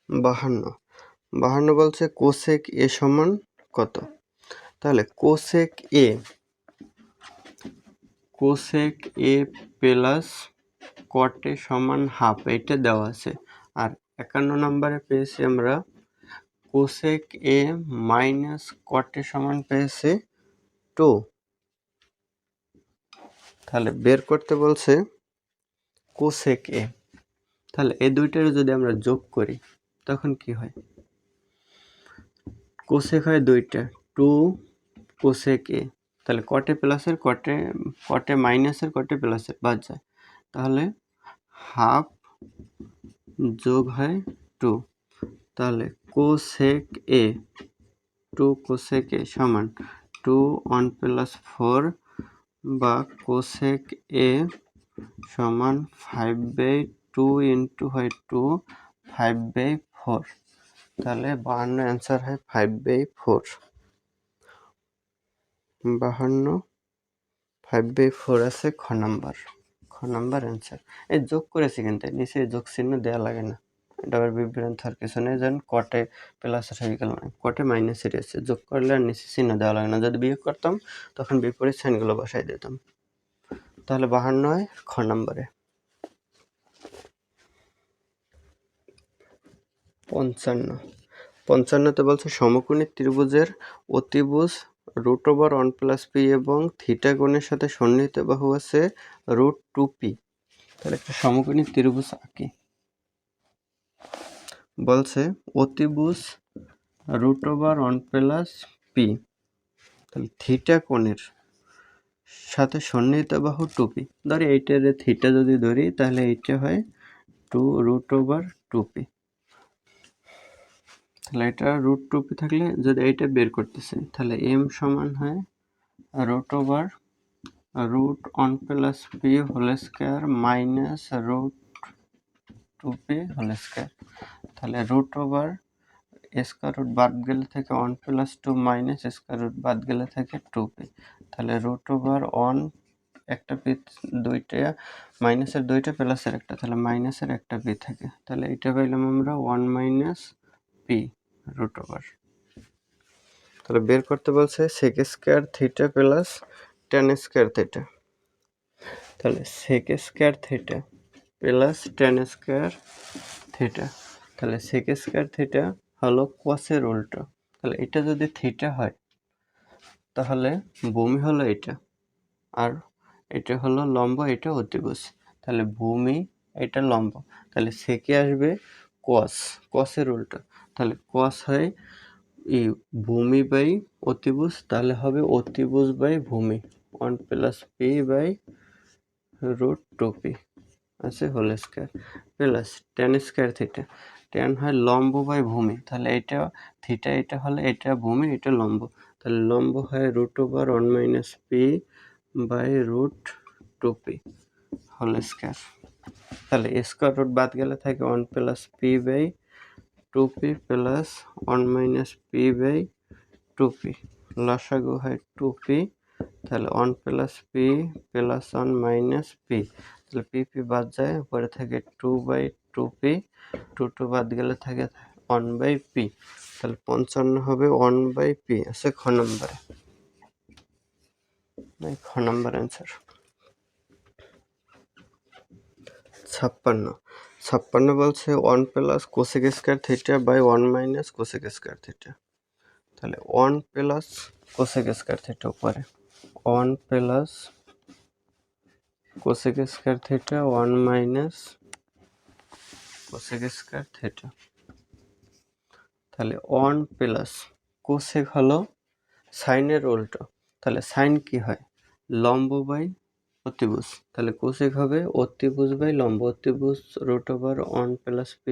52 52 বলছে কোসেক এ সমান কত? তাহলে কোসেক এ প্লাস কট এ সমান হাফ, এটা দেওয়া আছে। আর 51 নম্বরে পেয়েছি আমরা কোসেক এ মাইনাস কট এ সমান পেয়েছি 2। তাহলে বের করতে বলছে কোসেক এ। তাহলে এই দুইটার যদি আমরা যোগ করি তখন কি হয়? কোসেক হয় দুইটা, 2 কোসেক এ। তাহলে কটে প্লাসের কটে মাইনাসের কটে প্লাসের বাদ যায়, তাহলে হাফ যোগ হয় 2। তাহলে কোসেক এ 2 কোসেক এ সমান 2 1 প্লাস 4 বা কোসেক এ সমান 5/2 ইন্টু হয় 2 5/4। তাহলে 52 অ্যান্সার হয় 5/4। 52 5/4 আছে খ নাম্বার অ্যান্সার। এই যোগ করেছি কিন্তু নিচে যোগ চিহ্ন দেওয়া লাগে না, এটা আবার বিভ্রান্ত হওয়ার কিছু নেই। যেন কটে প্লাসের হয়ে গেল না, কটে মাইনাসের আছে, যোগ করলে আর নিচে চিহ্ন দেওয়া লাগে না। যদি বিয়োগ করতাম তখন বিপরীত সাইনগুলো বসাই দিতাম। তাহলে 52 হয় খ নম্বরে। 55তে বলছে সমকোণী ত্রিভুজের অতিভুজ √1 + p এবং থিটা কোণের সাথে সন্নিহিত বাহু আছে √2p। তাহলে একটা সমকোণী ত্রিভুজ আঁকি। বলছে অতিভুজ √1 + p, তাহলে থিটা কোণের সাথে সন্নিহিত বাহু 2p। ধরি এইটার থিটা যদি ধরি তাহলে এইটা হয় 2√2p। তাহলে এটা √2p থাকলে যদি এইটা বের করতেছি তাহলে m সমান হয় √1 + p whole square minus √2p whole square. তাহলে √1 স্কয়ার রুট বাদ গেলে থেকে 1 + 2 মাইনাস স্কয়ার রুট বাদ গেলে থেকে 2p। তাহলে √1 একটা p দুইটা মাইনাসের দুইটা প্লাসের একটা, তাহলে মাইনাসের একটা p থাকে। তাহলে এটা পাইলাম আমরা 1 - p √1। তাহলে বের করতে বলছে sec square theta plus tan square theta. তাহলে sec square theta plus tan square theta. তাহলে sec স্কয়ার থিটা হলো cos-এর উল্টো। তাহলে এটা যদি থিটা হয় তাহলে ভূমি হলো এটা, আর এটা হলো লম্ব, এটা অতিভুজ। তাহলে ভূমি এটা লম্ব, তাহলে সেকে আসবে cos-এর উল্টো। তাহলে cos হয় ভূমি বাই অতিভুজ, তাহলে হবে অতিভুজ বাই ভূমি 1 + p √2p আছে whole square plus tan square theta. tan হয় লম্ব বাই ভূমি, তাহলে এটা থিটা, এটা হলে এটা ভূমি, এটা লম্ব, তাহলে লম্ব হয় √1 - p √2p হোল স্কয়ার। তাহলে স্কয়ার রুট বাদ গেলে থাকে 1 + p /2p plus 1 - p /2p, লসাগু হয় 2p। তাহলে 1 + p প্লাস 1 - p, তাহলে p বাদ যায়, উপরে থাকে 2/2p, 2 বাদ গেলে থাকে 1/p। তাহলে 55 হবে 1/p আছে খ নম্বরে। খ নম্বর অ্যান্সার। 56 বলছে 1 + cosec square theta by 1 - cosec square theta. তাহলে 1 + cosec স্কয়ার থিটা উপরে, 1 + cosec square theta 1 - cosec square theta. তাহলে 1 + cosec হলো সাইনের উল্টো, তাহলে সাইন কি হয়? লম্ব বাই অতিভুজ। তাহলে cosec হবে অতিভুজ বাই লম্ব, অতিভুজ √1 + p,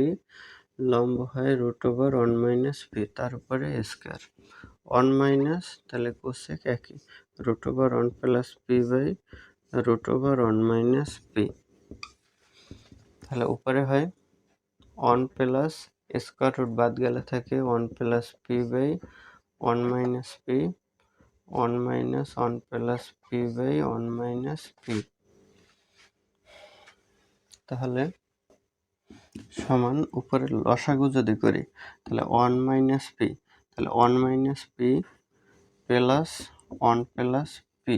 লম্ব হয় √1 - p, তার উপরে স্কয়ার 1 - তাহলে cosec একই √1 + p √1 - p। তাহলে উপরে হয় 1 + স্কয়ার রুট বাদ গেলে থাকে 1 + p /1 - p, 1 - 1 + p /1 - p। তাহলে সমান উপরে লসাগু যদি করি তাহলে 1 মাইনাস পি, তাহলে 1 minus P plus 1 plus P.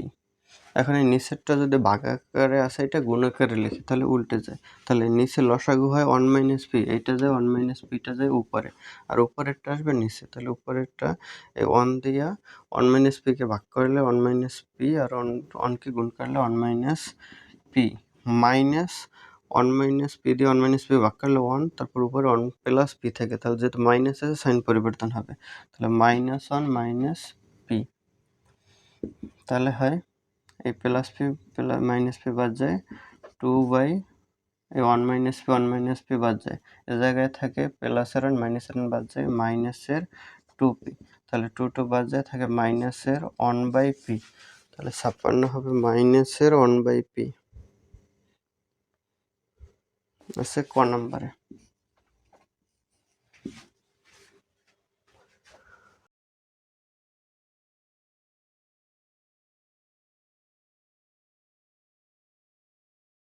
এখন এই নিচেরটা যদি ভাগাকারে আসে এটা গুণাকারে লিখি তাহলে উল্টে যায়, তাহলে নিচে লসাগু হয় 1 মাইনাস পি, এইটা যায় 1 মাইনাস পিটা যায় উপরে, আর উপরেরটা আসবে নিচে, তাহলে উপরেরটা এই 1 দিয়া 1 মাইনাস পিকে ভাগ করলে 1 মাইনাস পি আর 1 কে গুণ করলে 1 minus P minus 1 minus P দিয়ে 1 মাইনাস পি ভাগ করলে 1, তারপর উপরে 1 প্লাস পি থাকে, তাহলে যেহেতু মাইনাস আছে সাইন পরিবর্তন হবে, তাহলে মাইনাস 1 মাইনাস পি, তাহলে হয় এই plus P plus minus P বাদ যায় 2 বাই এই 1 মাইনাস পি বাদ যায়, এ জায়গায় থাকে প্লাসের 1 মাইনাসের 1 বাদ যায় মাইনাসের 2p, তাহলে 2 বাদ যায় থাকে মাইনাসের 1 বাই পি, তাহলে 56 হবে মাইনাসের 1 বাই পি আছে ক নম্বরে।